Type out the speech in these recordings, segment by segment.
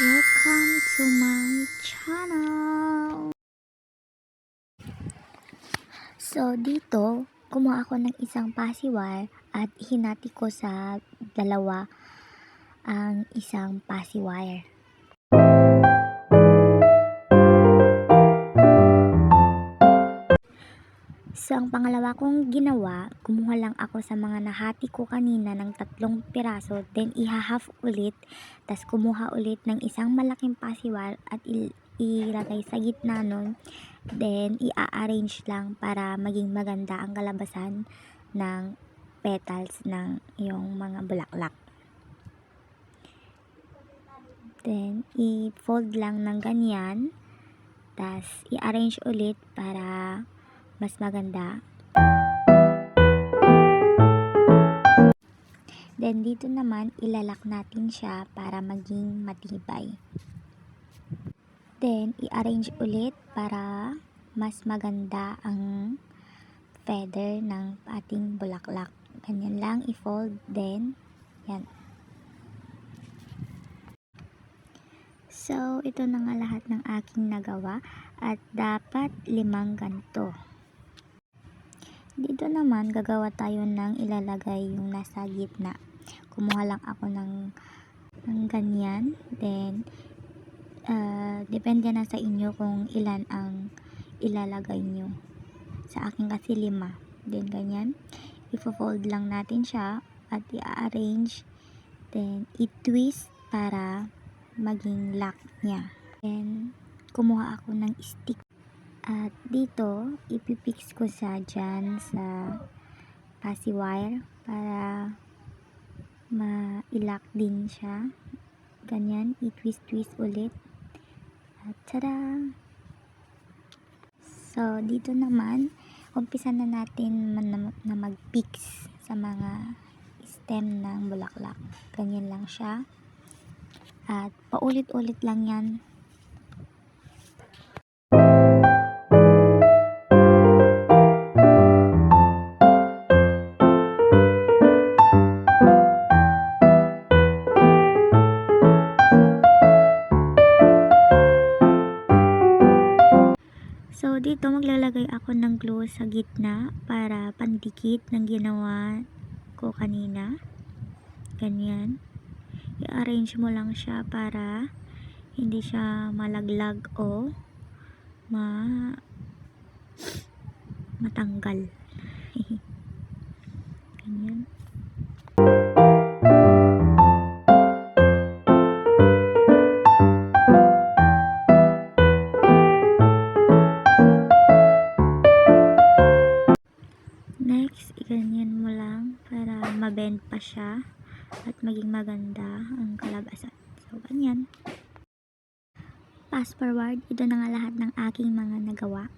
Welcome to my channel! So, dito, kumuha ako ng isang pasiwire at hinati ko sa dalawa ang isang pasiwire. So, ang pangalawa kong ginawa, kumuha lang ako sa mga nahati ko kanina ng 3 piraso, then iha-half ulit, tas kumuha ulit ng isang malaking pasiwire at ilagay sa gitna nun, then i-arrange lang para maging maganda ang kalabasan ng petals ng yung mga bulaklak. Then, i-fold lang ng ganyan, tas i-arrange ulit para mas maganda. Then dito naman ilalak natin siya para maging matibay. Then i-arrange ulit para mas maganda ang feather ng ating bulaklak. Ganyan lang i-fold, then yan. So ito na nga lahat ng aking nagawa at dapat 5 ganito. Dito naman, gagawa tayo ng ilalagay yung nasa gitna. Kumuha lang ako ng ganyan. Then, depende na sa inyo kung ilan ang ilalagay nyo. Sa akin kasi 5. Then, ganyan. I-fold lang natin siya at i-arrange. Then, i-twist para maging lock niya. Then, kumuha ako ng stick. At dito, ipipix ko siya dyan sa pasiwire para ma-lock din siya. Ganyan, i-twist-twist ulit. At tada! So, dito naman, umpisa na natin na mag-pix sa mga stem ng bulaklak. Ganyan lang siya. At paulit-ulit lang yan. So, dito maglalagay ako ng glue sa gitna para pandikit ng ginawa ko kanina. Ganyan. I-arrange mo lang siya para hindi siya malaglag o matanggal. Ganyan. Next, iganyan mo lang para mabend pa siya at maging maganda ang kalabasan. So, ganyan. Fast forward, ito na nga lahat ng aking mga nagawa.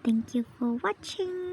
Thank you for watching!